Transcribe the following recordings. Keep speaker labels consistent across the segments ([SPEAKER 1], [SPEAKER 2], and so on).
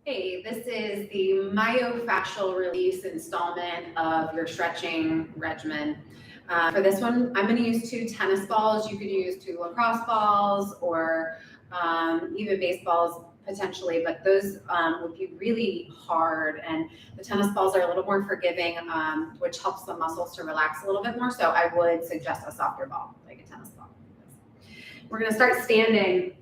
[SPEAKER 1] Hey, this is the Myofascial Release installment of your stretching regimen. For this one, I'm going to use 2 tennis balls. You could use 2 lacrosse balls or even baseballs potentially, but those would be really hard. And the tennis balls are a little more forgiving, which helps the muscles to relax a little bit more. So I would suggest a softer ball, like a tennis ball. We're going to start standing.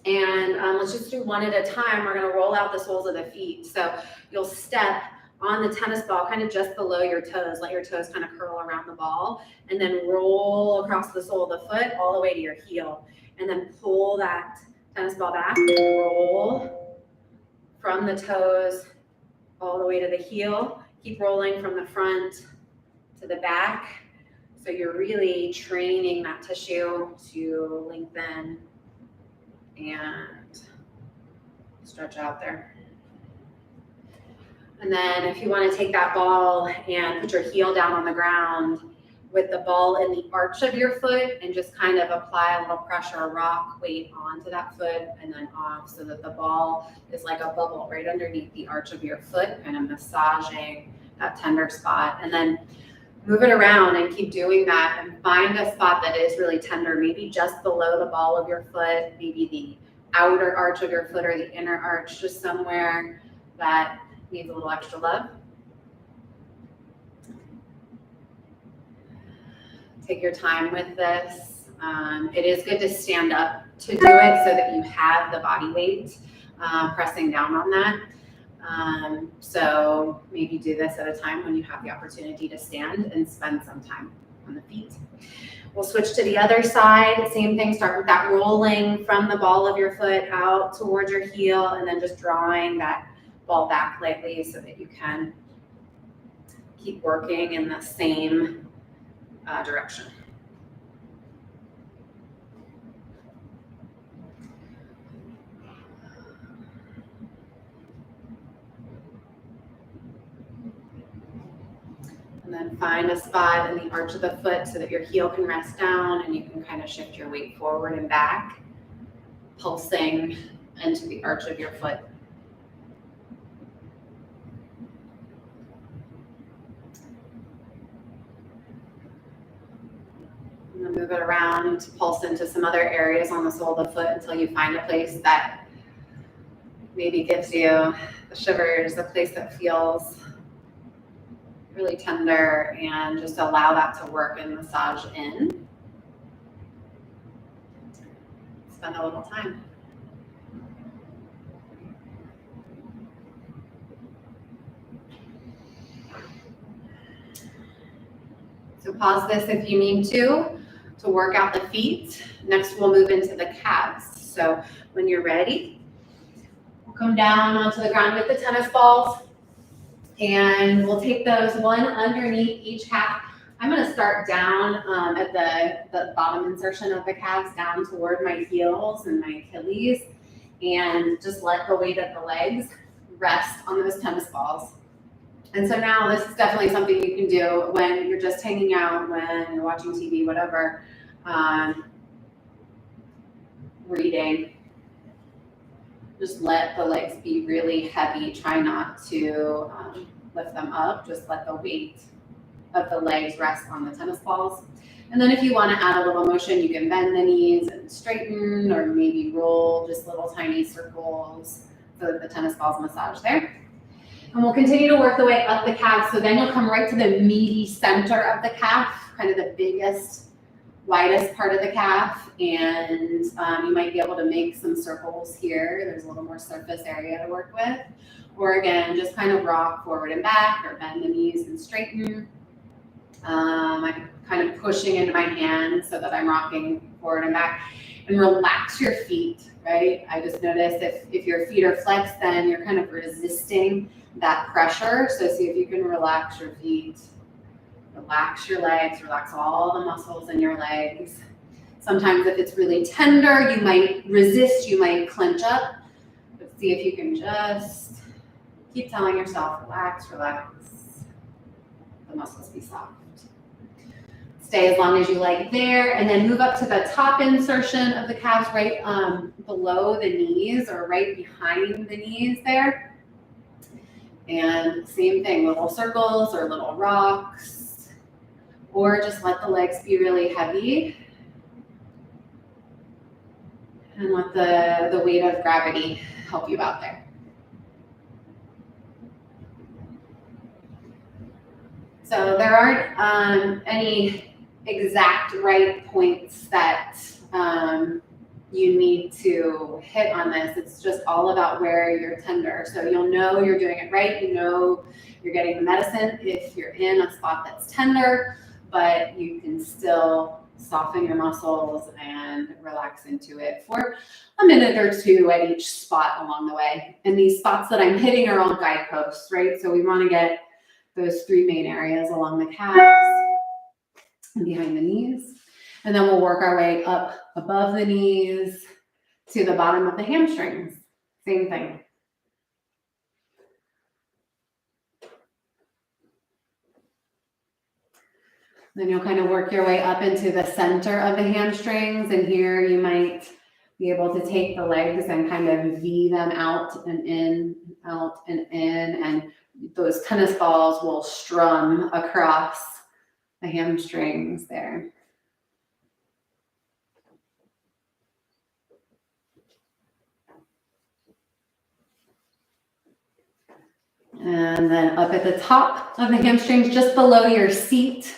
[SPEAKER 1] And let's just do one at a time. We're going to roll out the soles of the feet. So you'll step on the tennis ball kind of just below your toes. Let your toes kind of curl around the ball and then roll across the sole of the foot all the way to your heel. And then pull that tennis ball back and roll from the toes all the way to the heel. Keep rolling from the front to the back. So you're really training that tissue to lengthen and stretch out there. And then if you want to take that ball and put your heel down on the ground with the ball in the arch of your foot and just kind of apply a little pressure or rock weight onto that foot and then off so that the ball is like a bubble right underneath the arch of your foot, kind of massaging that tender spot. And then move it around and keep doing that and find a spot that is really tender, maybe just below the ball of your foot, maybe the outer arch of your foot or the inner arch, just somewhere that needs a little extra love. Take your time with this. It is good to stand up to do it so that you have the body weight pressing down on that. So maybe do this at a time when you have the opportunity to stand and spend some time on the feet. We'll switch to the other side. Same thing, start with that rolling from the ball of your foot out towards your heel and then just drawing that ball back lightly so that you can keep working in the same direction. And then find a spot in the arch of the foot so that your heel can rest down and you can kind of shift your weight forward and back, pulsing into the arch of your foot. And then move it around, pulse into some other areas on the sole of the foot until you find a place that maybe gives you the shivers, a place that feels really tender, and just allow that to work and massage in. Spend a little time. So pause this if you need to work out the feet. Next, we'll move into the calves. So when you're ready, we'll come down onto the ground with the tennis balls. And we'll take those one underneath each calf. I'm going to start down at the bottom insertion of the calves down toward my heels and my Achilles, and just let the weight of the legs rest on those tennis balls. And so now this is definitely something you can do when you're just hanging out, when you're watching TV, whatever, reading. Just let the legs be really heavy. Try not to lift them up. Just let the weight of the legs rest on the tennis balls. And then if you want to add a little motion, you can bend the knees and straighten, or maybe roll just little tiny circles so that the tennis balls massage there. And we'll continue to work the way up the calves. So then you'll come right to the meaty center of the calf, kind of the biggest, widest part of the calf, and you might be able to make some circles here. There's a little more surface area to work with. Or again, just kind of rock forward and back, or bend the knees and straighten. I'm kind of pushing into my hands so that I'm rocking forward and back. And relax your feet, right? I just noticed if your feet are flexed, then you're kind of resisting that pressure. So see if you can relax your feet. Relax your legs, relax all the muscles in your legs. Sometimes if it's really tender, you might resist, you might clench up. But see if you can just keep telling yourself, relax, relax. The muscles be soft. Stay as long as you like there, and then move up to the top insertion of the calves right below the knees or right behind the knees there. And same thing, little circles or little rocks, or just let the legs be really heavy and let the weight of gravity help you out there. So there aren't any exact right points that you need to hit on this. It's just all about where you're tender. So you'll know you're doing it right. You know you're getting the medicine if you're in a spot that's tender, but you can still soften your muscles and relax into it for a minute or two at each spot along the way. And these spots that I'm hitting are all guideposts, right? So we want to get those three main areas along the calves and behind the knees. And then we'll work our way up above the knees to the bottom of the hamstrings. Same thing. Then you'll kind of work your way up into the center of the hamstrings. And here you might be able to take the legs and kind of V them out and in, out and in. And those tennis balls will strum across the hamstrings there. And then up at the top of the hamstrings, just below your seat.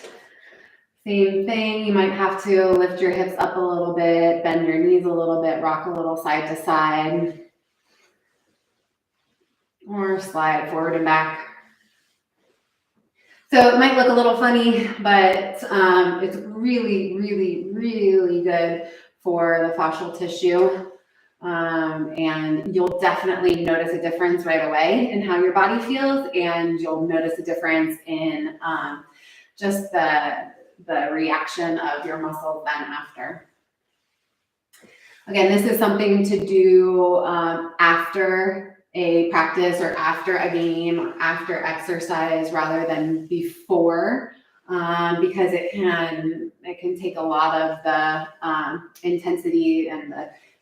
[SPEAKER 1] Same thing, you might have to lift your hips up a little bit, bend your knees a little bit, rock a little side to side, or slide forward and back. So it might look a little funny, but it's really, really, really good for the fascial tissue. And you'll definitely notice a difference right away in how your body feels, and you'll notice a difference in just the reaction of your muscles then after. Again, this is something to do after a practice or after a game or after exercise rather than before, because it can take a lot of the intensity and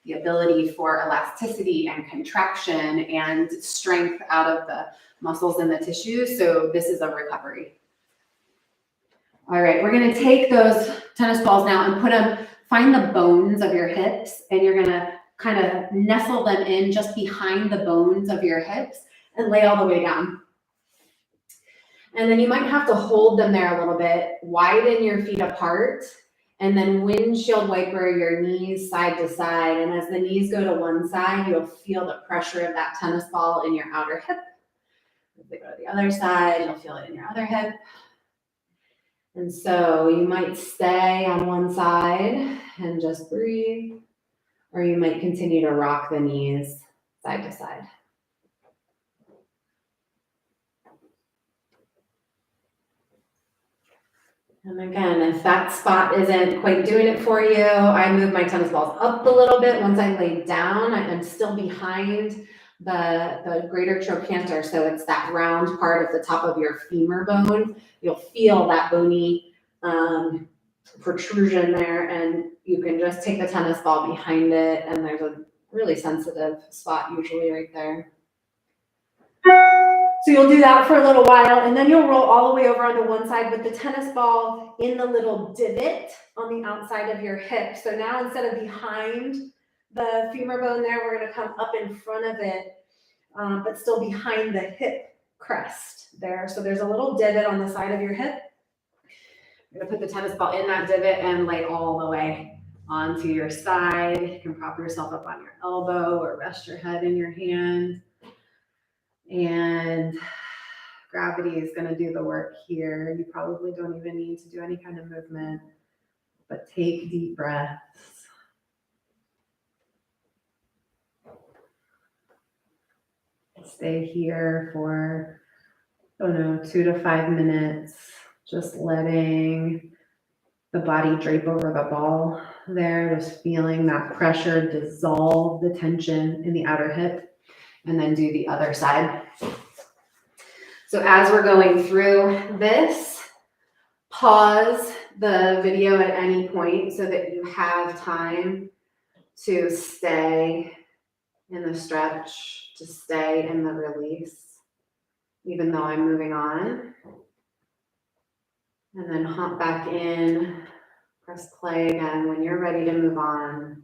[SPEAKER 1] the ability for elasticity and contraction and strength out of the muscles and the tissues. So this is a recovery. All right, we're gonna take those tennis balls now and find the bones of your hips, and you're gonna kind of nestle them in just behind the bones of your hips and lay all the way down. And then you might have to hold them there a little bit, widen your feet apart, and then windshield wiper your knees side to side. And as the knees go to one side, you'll feel the pressure of that tennis ball in your outer hip. As they go to the other side, you'll feel it in your other hip. And so you might stay on one side and just breathe, or you might continue to rock the knees side to side. And again, if that spot isn't quite doing it for you, I move my tennis balls up a little bit. Once I lay down, I'm still behind the greater trochanter. So it's that round part of the top of your femur bone. You'll feel that bony protrusion there, and you can just take the tennis ball behind it, and there's a really sensitive spot usually right there. So you'll do that for a little while, and then you'll roll all the way over onto one side with the tennis ball in the little divot on the outside of your hip. So now instead of behind the femur bone there, we're going to come up in front of it, but still behind the hip crest there. So there's a little divot on the side of your hip. You're going to put the tennis ball in that divot and lay all the way onto your side. You can prop yourself up on your elbow or rest your head in your hand. And gravity is going to do the work here. You probably don't even need to do any kind of movement, but take deep breaths. Stay here for, 2 to 5 minutes, just letting the body drape over the ball there, just feeling that pressure dissolve the tension in the outer hip. And then do the other side. So as we're going through this, pause the video at any point so that you have time to stay in the stretch, to stay in the release. even though I'm moving on. And then hop back in, press play again when you're ready to move on.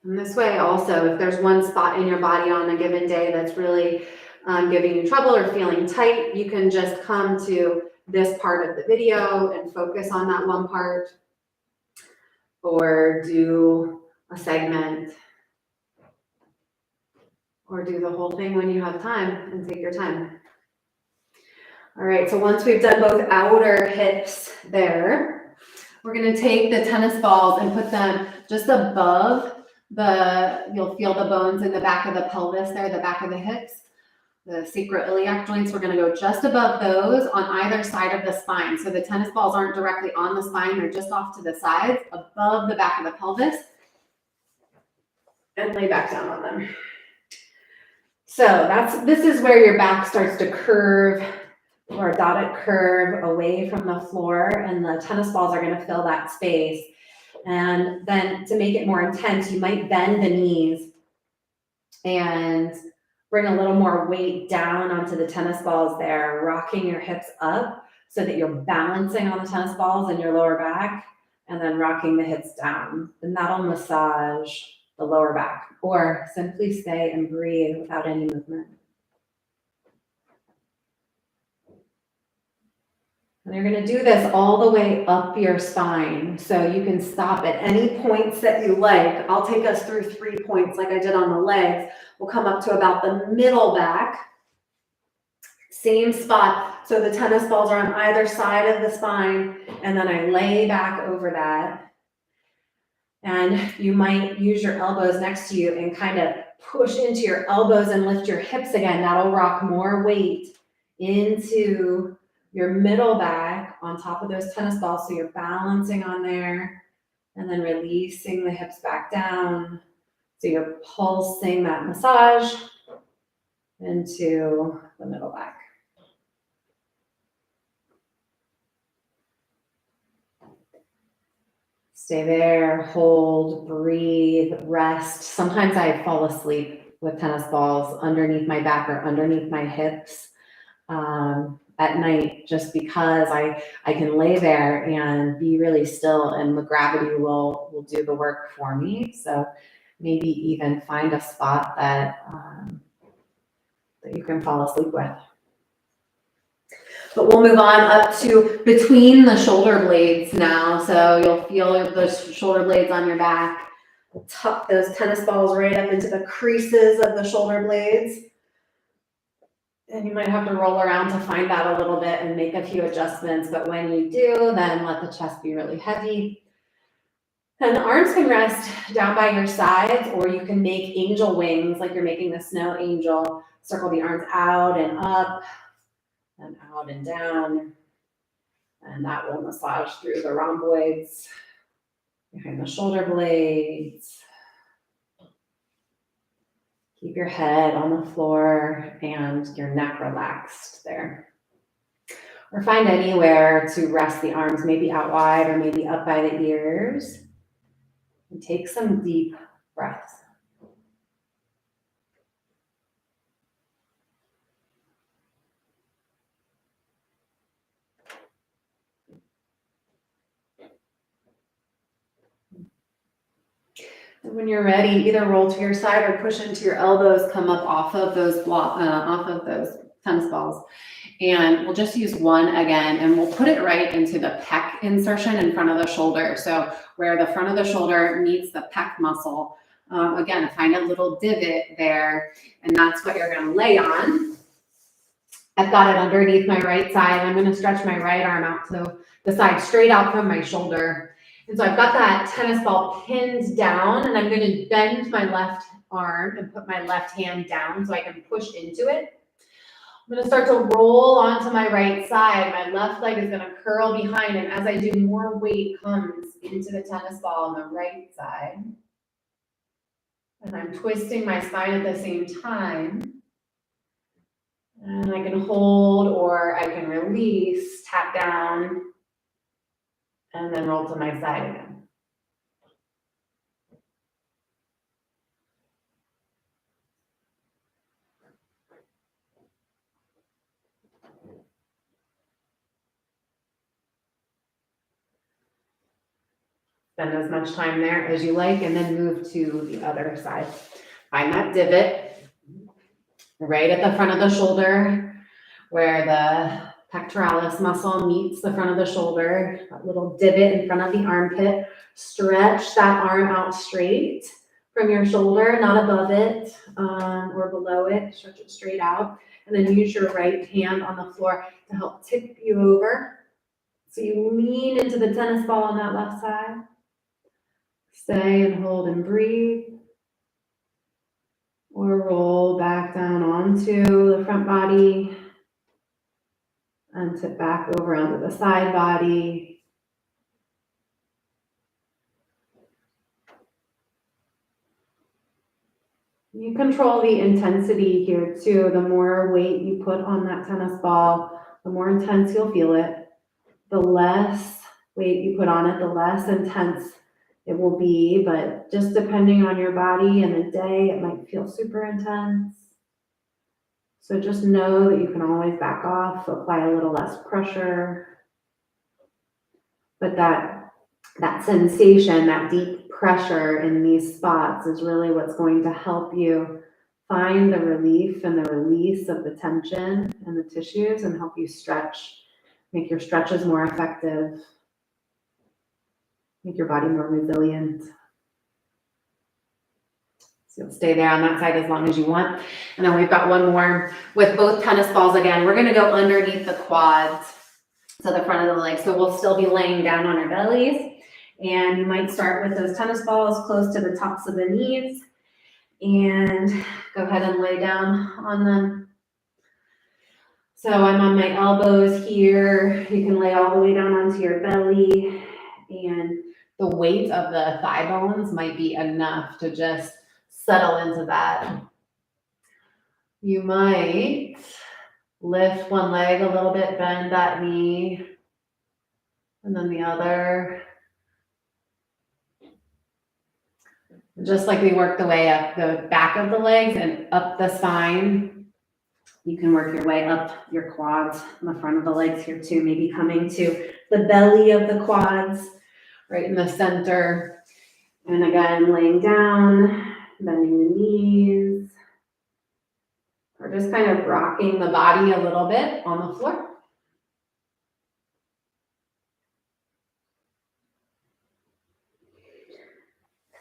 [SPEAKER 1] And this way also, if there's one spot in your body on a given day that's really giving you trouble or feeling tight, you can just come to this part of the video and focus on that one part, or do a segment, or do the whole thing when you have time and take your time. All right, so once we've done both outer hips there, we're gonna take the tennis balls and put them just above you'll feel the bones in the back of the pelvis there, the back of the hips, the sacroiliac joints. We're gonna go just above those on either side of the spine. So the tennis balls aren't directly on the spine, they're just off to the sides, above the back of the pelvis, and lay back down on them. So this is where your back starts to curve, or a dotted curve away from the floor, and the tennis balls are gonna fill that space. And then to make it more intense, you might bend the knees and bring a little more weight down onto the tennis balls there, rocking your hips up so that you're balancing on the tennis balls in your lower back, and then rocking the hips down. And that'll massage the lower back, or simply stay and breathe without any movement. And you're going to do this all the way up your spine. So you can stop at any points that you like. I'll take us through 3 points like I did on the legs. We'll come up to about the middle back. Same spot. So the tennis balls are on either side of the spine. And then I lay back over that. And you might use your elbows next to you and kind of push into your elbows and lift your hips again. That'll rock more weight into your middle back on top of those tennis balls, so you're balancing on there, and then releasing the hips back down, so you're pulsing that massage into the middle back. Stay there, hold, breathe, rest. Sometimes I fall asleep with tennis balls underneath my back or underneath my hips at night, just because I can lay there and be really still, and the gravity will do the work for me. So maybe even find a spot that you can fall asleep with. But we'll move on up to between the shoulder blades now. So you'll feel those shoulder blades on your back. We'll tuck those tennis balls right up into the creases of the shoulder blades. And you might have to roll around to find that a little bit and make a few adjustments. But when you do, then let the chest be really heavy. And the arms can rest down by your sides, or you can make angel wings like you're making the snow angel. Circle the arms out and up, and out and down. And that will massage through the rhomboids, behind the shoulder blades. Keep your head on the floor and your neck relaxed there. Or find anywhere to rest the arms, maybe out wide or maybe up by the ears. And take some deep breaths. And when you're ready, either roll to your side or push into your elbows, come up off of those tennis balls. And we'll just use one again, and we'll put it right into the pec insertion in front of the shoulder. So where the front of the shoulder meets the pec muscle, again, find a little divot there, and that's what you're gonna lay on. I've got it underneath my right side. I'm gonna stretch my right arm out to the side, straight out from my shoulder. And so I've got that tennis ball pinned down, and I'm gonna bend my left arm and put my left hand down so I can push into it. I'm gonna start to roll onto my right side. My left leg is gonna curl behind, and as I do, more weight comes into the tennis ball on the right side. And I'm twisting my spine at the same time. And I can hold, or I can release, tap down, and then roll to my side again. Spend as much time there as you like, and then move to the other side. Find that divot right at the front of the shoulder where the pectoralis muscle meets the front of the shoulder, that little divot in front of the armpit. Stretch that arm out straight from your shoulder, not above it or below it. Stretch it straight out. And then use your right hand on the floor to help tip you over. So you lean into the tennis ball on that left side. Stay and hold and breathe. Or roll back down onto the front body. And tip back over onto the side body. You control the intensity here too. The more weight you put on that tennis ball, the more intense you'll feel it. The less weight you put on it, the less intense it will be. But just depending on your body and the day, it might feel super intense. So just know that you can always back off, apply a little less pressure. But that sensation, that deep pressure in these spots is really what's going to help you find the relief and the release of the tension and the tissues and help you stretch, make your stretches more effective, make your body more resilient. So you'll stay there on that side as long as you want. And then we've got one more with both tennis balls again. We're gonna go underneath the quads, so the front of the legs. So we'll still be laying down on our bellies. And you might start with those tennis balls close to the tops of the knees. And go ahead and lay down on them. So I'm on my elbows here. You can lay all the way down onto your belly. And the weight of the thigh bones might be enough to just settle into that. You might lift one leg a little bit, bend that knee, and then the other. Just like we work the way up the back of the legs and up the spine, you can work your way up your quads on the front of the legs here too, maybe coming to the belly of the quads, right in the center. And again, laying down, bending the knees, or just kind of rocking the body a little bit on the floor.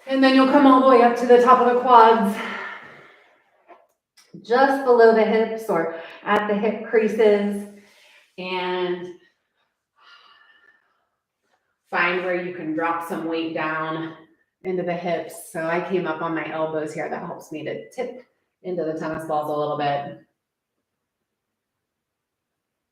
[SPEAKER 1] And then you'll come all the way up to the top of the quads, just below the hips or at the hip creases, and find where you can drop some weight down into the hips. So I came up on my elbows here. That helps me to tip into the tennis balls a little bit.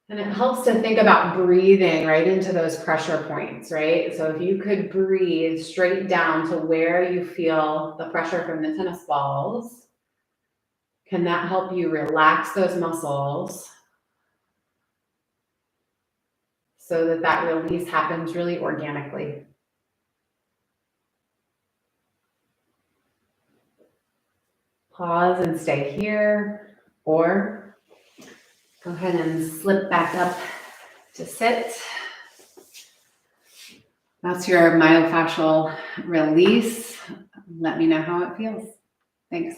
[SPEAKER 1] And it helps to think about breathing right into those pressure points, right? So if you could breathe straight down to where you feel the pressure from the tennis balls, can that help you relax those muscles so that that release happens really organically? Pause and stay here, or go ahead and slip back up to sit. That's your myofascial release. Let me know how it feels. Thanks.